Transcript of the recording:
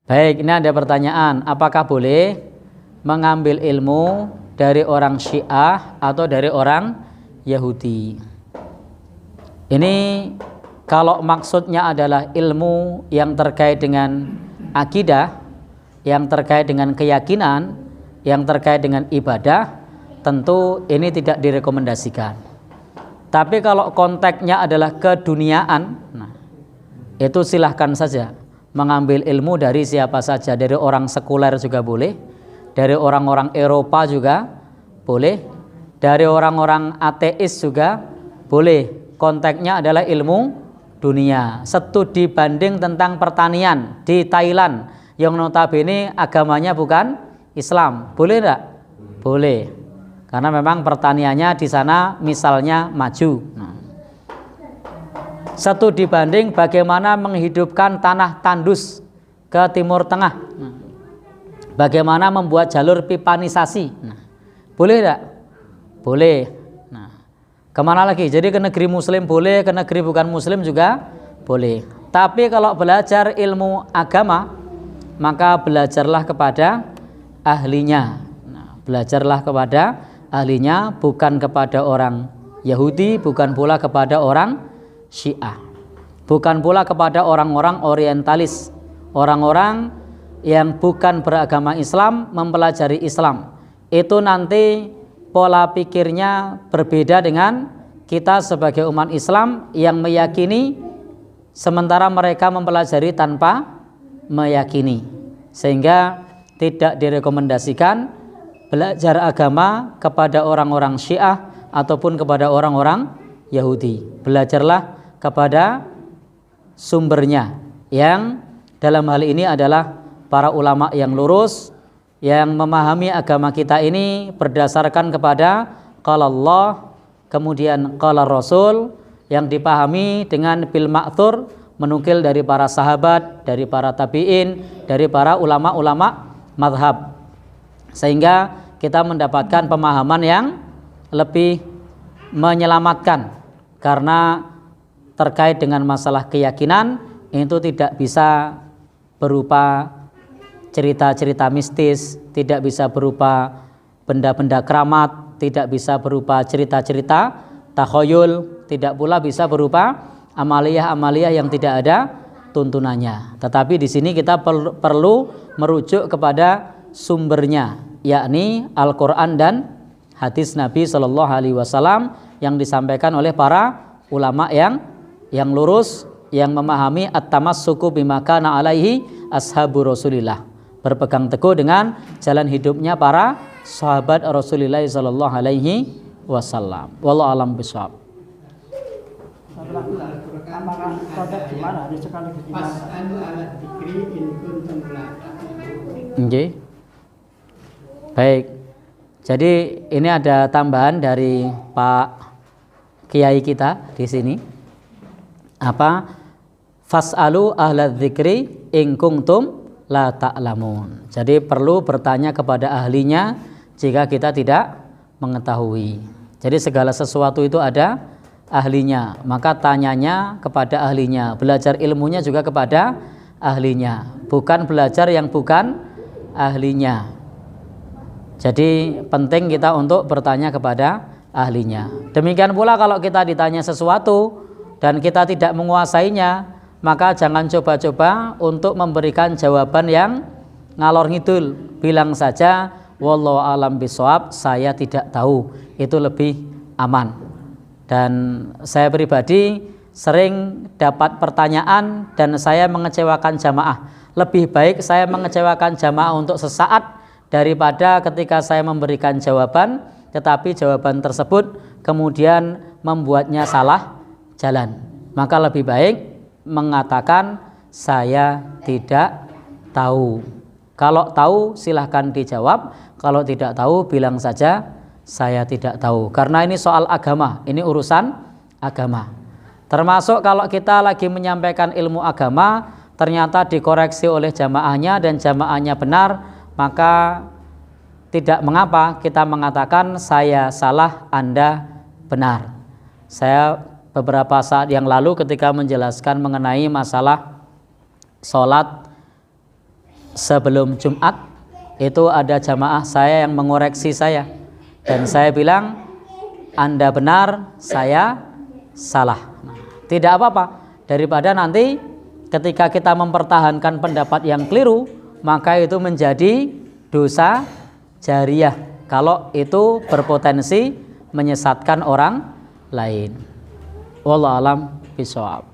Baik, ini ada pertanyaan, apakah boleh mengambil ilmu dari orang Syiah atau dari orang Yahudi? Ini kalau maksudnya adalah ilmu yang terkait dengan akidah, yang terkait dengan keyakinan, yang terkait dengan ibadah, tentu ini tidak direkomendasikan. Tapi kalau konteksnya adalah keduniaan, nah, itu silahkan saja mengambil ilmu dari siapa saja, dari orang sekuler juga boleh, dari orang-orang Eropa juga boleh, dari orang-orang ateis juga boleh. Konteksnya adalah ilmu dunia. Studi banding tentang pertanian di Thailand yang notabene agamanya bukan Islam, boleh enggak? Boleh, karena memang pertaniannya di sana misalnya maju. Studi banding bagaimana menghidupkan tanah tandus ke Timur Tengah, bagaimana membuat jalur pipanisasi, boleh enggak? Boleh. Kemana lagi? Jadi ke negeri muslim boleh, ke negeri bukan muslim juga boleh. Tapi kalau belajar ilmu agama, maka belajarlah kepada ahlinya. Belajarlah kepada ahlinya, bukan kepada orang Yahudi, bukan pula kepada orang Syiah, bukan pula kepada orang-orang orientalis, orang-orang yang bukan beragama Islam mempelajari Islam. Itu nanti pola pikirnya berbeda dengan kita sebagai umat Islam yang meyakini, sementara mereka mempelajari tanpa meyakini, sehingga tidak direkomendasikan belajar agama kepada orang-orang Syiah ataupun kepada orang-orang Yahudi. Belajarlah kepada sumbernya, yang dalam hal ini adalah para ulama yang lurus, yang memahami agama kita ini berdasarkan kepada qala Allah, kemudian qala Rasul, yang dipahami dengan bil ma'thur, menukil dari para sahabat, dari para tabi'in, dari para ulama-ulama madhab, sehingga kita mendapatkan pemahaman yang lebih menyelamatkan. Karena terkait dengan masalah keyakinan itu tidak bisa berupa cerita-cerita mistis, tidak bisa berupa benda-benda keramat, tidak bisa berupa cerita-cerita takhayul, tidak pula bisa berupa amaliyah-amaliyah yang tidak ada tuntunannya. Tetapi di sini kita perlu merujuk kepada sumbernya, yakni Al-Quran dan hadis Nabi Shallallahu Alaihi Wasallam yang disampaikan oleh para ulama yang lurus, yang memahami at-tamassuku bima kana alaihi ashabu Rasulillah, berpegang teguh dengan jalan hidupnya para sahabat Rasulullah Shallallahu Alaihi Wasallam. Wallahu a'lam bishawab. Okay. Baik. Jadi ini ada tambahan dari Pak Kiai kita di sini. Apa? Fas'alu ahla dzikri in kuntum la ta'lamun. Jadi perlu bertanya kepada ahlinya jika kita tidak mengetahui. Jadi segala sesuatu itu ada ahlinya, maka tanyanya kepada ahlinya, belajar ilmunya juga kepada ahlinya, bukan belajar yang bukan ahlinya. Jadi penting kita untuk bertanya kepada ahlinya. Demikian pula kalau kita ditanya sesuatu dan kita tidak menguasainya, maka jangan coba-coba untuk memberikan jawaban yang ngalor ngidul. Bilang saja wallahu a'lam bishawab, saya tidak tahu, itu lebih aman. Dan saya pribadi sering dapat pertanyaan dan saya mengecewakan jamaah. Lebih baik saya mengecewakan jamaah untuk sesaat daripada ketika saya memberikan jawaban tetapi jawaban tersebut kemudian membuatnya salah jalan. Maka lebih baik mengatakan saya tidak tahu. Kalau tahu silahkan dijawab, kalau tidak tahu bilang saja saya tidak tahu. Karena ini soal agama, ini urusan agama. Termasuk kalau kita lagi menyampaikan ilmu agama, ternyata dikoreksi oleh jamaahnya dan jamaahnya benar, maka tidak mengapa kita mengatakan saya salah, Anda benar. Saya beberapa saat yang lalu ketika menjelaskan mengenai masalah sholat sebelum Jumat itu ada jamaah saya yang mengoreksi saya dan saya bilang Anda benar, saya salah. Tidak apa-apa, daripada nanti ketika kita mempertahankan pendapat yang keliru, maka itu menjadi dosa jariyah kalau itu berpotensi menyesatkan orang lain. Wallahu a'lam bishawab.